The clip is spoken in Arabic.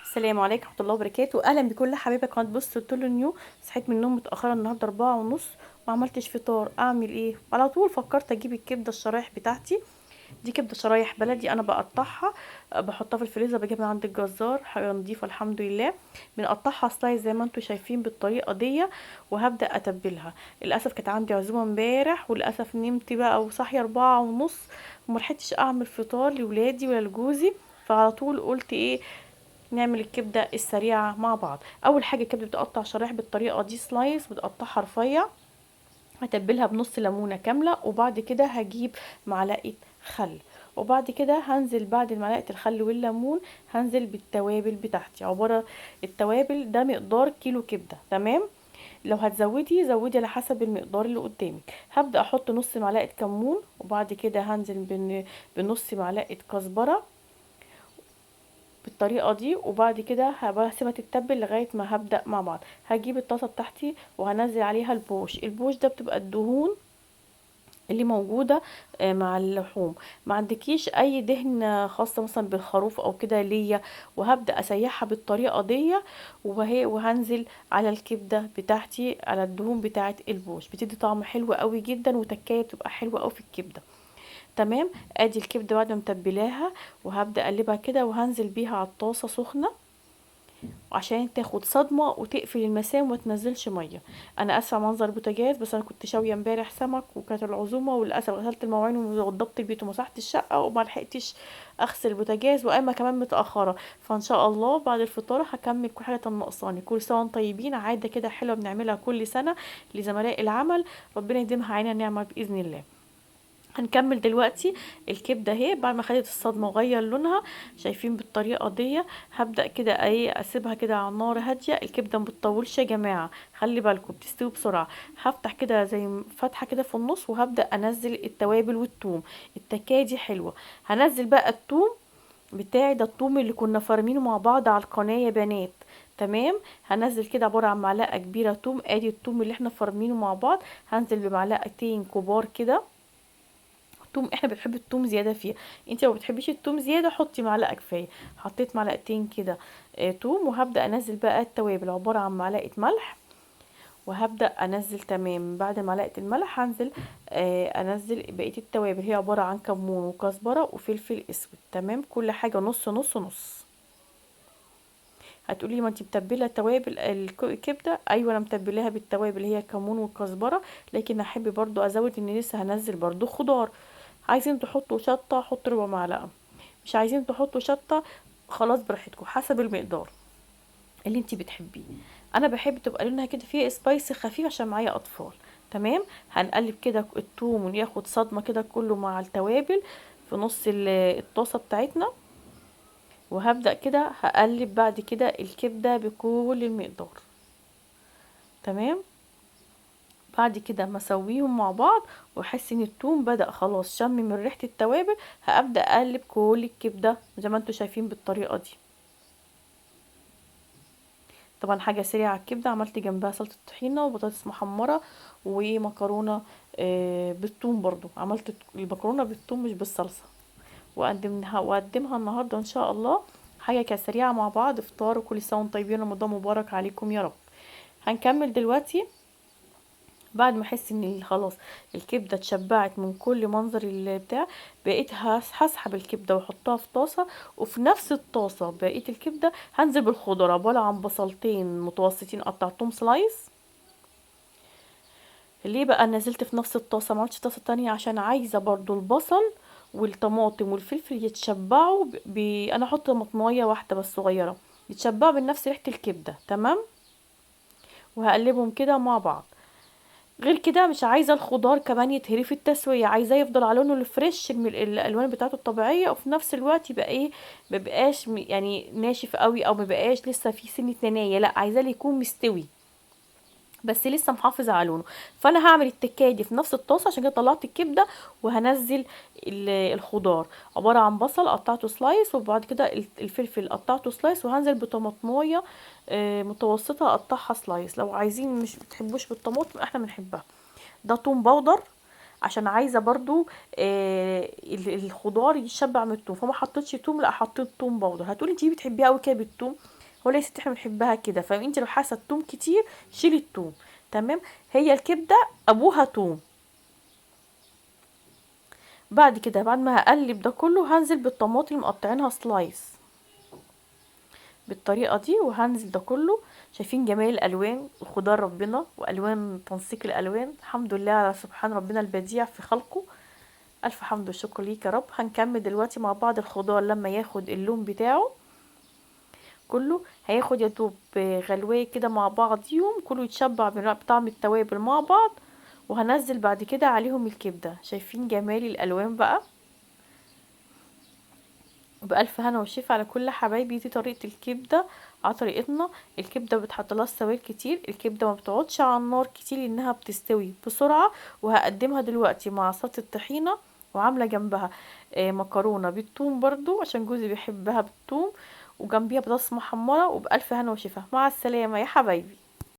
السلام عليكم ورحمه الله وبركاته. اهلا بكل حبايبي قناه بص طول النيو. صحيت من النوم متاخره النهارده 4:30 وما عملتش فطار. اعمل ايه؟ على طول فكرت اجيب الكبده الشرايح بتاعتي. دي كبده شرايح بلدي انا بقطعها، بحطها في الفريزر، بجيبها من عند الجزار، حاجه نضيفه الحمد لله. بنقطعها سلايز زي ما انتم شايفين بالطريقه دي، وهبدا اتبلها. للاسف كانت عندي عزومه امبارح، وللاسف نمت بقى وصاحيه 4:30 وملحقتش اعمل فطار لولادي ولا لجوزي. فعلى طول قلت ايه، نعمل الكبده السريعه مع بعض. اول حاجه الكبده بتقطع شرايح بالطريقه دي سلايس، بتقطعها رفيع. هتبلها بنص ليمونه كامله، وبعد كده هجيب معلقه خل، وبعد كده هنزل بعد معلقه الخل والليمون هنزل بالتوابل بتاعتي. عباره التوابل ده مقدار كيلو كبده، تمام. لو هتزودي زودي على حسب المقدار اللي قدامك. هبدا احط نص معلقه كمون، وبعد كده هنزل بنص معلقه كزبره بالطريقه دي، وبعد كده هسيبها تتبل لغايه ما هبدا مع بعض. هجيب الطاسه بتاعتي وهنزل عليها البوش ده بتبقى الدهون اللي موجوده مع اللحوم. ما عندكيش اي دهن خاصه مثلا بالخروف او كده ليا، وهبدا اسيحها بالطريقه دي. وهنزل على الكبده بتاعتي على الدهون بتاعه البوش، بتدي طعم حلو قوي جدا، وتكايه بتبقى حلوه قوي في الكبده. تمام. ادي الكبده بعد ما متبلاها، وهبدا اقلبها كده، وهنزل بيها على الطاسه سخنه عشان تاخد صدمه وتقفل المسام وما تنزلش ميه. انا اسفه منظر البوتاجاز، بس انا كنت شاويه امبارح سمك وكانت العزومه، وللاسف غسلت المواعين ووضبت البيت ومسحت الشقه وما لحقتش اغسل البوتاجاز، واما كمان متاخره. فان شاء الله بعد الفطار هكمل كل حاجه ناقصاني. كل سنه وانتم طيبين، عاده كده حلوه بنعملها كل سنه لزملاء العمل، ربنا يديمها علينا نعمه باذن الله. هنكمل دلوقتي الكبده اهي بعد ما خدت الصدمه وغير لونها، شايفين بالطريقه دي. هبدا كده ايه، اسيبها كده على النار هاديه. الكبده ما بتطولش يا جماعه، خلي بالكم بتستوي بسرعه. هفتح كده زي فتحه كده في النص، وهبدا انزل التوابل والثوم. التكايه دي حلوه. هنزل بقى الثوم بتاعي، ده الثوم اللي كنا فارمينه مع بعض على القناه يا بنات. تمام. هنزل كده عباره عن معلقه كبيره ثوم. ادي الثوم اللي احنا فارمينه مع بعض. هنزل بمعلقتين كبار كده توم، احنا بنحب التوم زياده فيها. انت لو بتحبيش التوم زياده حطي معلقه كفايه. حطيت معلقتين كده توم، وهبدا انزل بقى التوابل عباره عن معلقه ملح. وهبدا انزل تمام بعد معلقه الملح هنزل انزل بقيه التوابل، هي عباره عن كمون وكزبره وفلفل اسود. تمام، كل حاجه نص نص نص. هتقولي ما انت متبله توابل الكبده، ايوه انا متبلاها بالتوابل، هي كمون والكزبره. لكن احب برضو ازود ان لسه هنزل برضو خضار. عايزين تحطوا شطه حطوا ربع معلقه، مش عايزين تحطوا شطه خلاص براحتكم حسب المقدار اللي انت بتحبيه. انا بحب تبقى لونها كده فيها سبايسي خفيف عشان معايا اطفال. تمام. هنقلب كده الثوم وياخد صدمه كده كله مع التوابل في نص الطاسه بتاعتنا. وهبدأ كده هقلب بعد كده الكبدة بكل المقدار. تمام. بعد كده ما اسويهم مع بعض واحس ان التوم بدأ خلاص شم من ريحة التوابل، هبدأ اقلب كل الكبدة زي ما انتم شايفين بالطريقة دي. طبعا حاجة سريعة على الكبدة، عملت جنبها سلطة طحينة وبطاطس محمرة ومكرونة بالثوم. برضو عملت المكرونة بالثوم مش بالصلصة، وأقدمها النهاردة ان شاء الله. حاجة كانت سريعة مع بعض فطار، وكل سنة وانتم طيبين، رمضان مبارك عليكم يا رب. هنكمل دلوقتي بعد ما احس ان خلاص الكبده اتشبعت من كل منظر البتاع. بقيت هسحب الكبده واحطها في طاسه، وفي نفس الطاسه بقيه الكبده هنزل بالخضار عباره عن بصلتين متوسطين قطعتهم سلايس. ليه بقى نزلت في نفس الطاسه ما عملتش طاسه تانية؟ عشان عايزه برضو البصل والطماطم والفلفل يتشبعوا انا احط طماطمايه واحده بس صغيره، يتشبعوا بنفس ريحه الكبده. تمام. وهقلبهم كده مع بعض. غير كده مش عايزه الخضار كمان يتهري في التسويه، عايزاه يفضل على لونه الفريش الالوان بتاعته الطبيعيه، وفي نفس الوقت يبقى ايه، مبقاش يعني ناشف قوي، او مبقاش لسه فيه سنه ننايه، لا عايزاه يكون مستوي بس لسه محافظ على لونه. فانا هعمل التكايه دي في نفس الطاسه. عشان كده طلعت الكبده وهنزل الخضار عباره عن بصل قطعته سلايس، وبعد كده الفلفل قطعته سلايس، وهنزل بطماطمايه متوسطه اقطعها سلايس. لو عايزين مش بتحبوش بالطماطم احنا بنحبها. ده توم باودر، عشان عايزه برضو الخضار يشبع من التوم، فما حطيتش توم، لا حطيت توم باودر. هتقولي انتي بتحبيها قوي كده بالتوم؟ هو يا ستي احنا بنحبها كده، فانت لو حاسه التوم كتير شيلي التوم. تمام. هي الكبده ابوها توم. بعد كده بعد ما هقلب ده كله هنزل بالطماطم مقطعينها سلايس بالطريقه دي، وهنزل ده كله. شايفين جمال الالوان وخضار ربنا والوان تنسيق الالوان، الحمد لله على سبحان ربنا البديع في خلقه. الف حمد والشكر ليك يا رب. هنكمل دلوقتي مع بعض الخضار لما ياخد اللون بتاعه كله، هياخد يا دوب غلوية كده مع بعضيهم كله، يتشبع بطعم التوابل مع بعض. وهنزل بعد كده عليهم الكبدة. شايفين جمال الالوان بقى؟ بألف هنا وشفا على كل حبايبي. دي طريقة الكبدة على طريقتنا. الكبدة بتحط لها سوائل كتير، الكبدة ما بتقعدش على النار كتير لانها بتستوي بسرعة. وهقدمها دلوقتي مع سلطة الطحينة، وعاملة جنبها مكرونة بالثوم برضو عشان جوزي بيحبها بالثوم، وجنبيها بطاطس محمرة. وبألف هنا وشفا، مع السلامة يا حبايبي.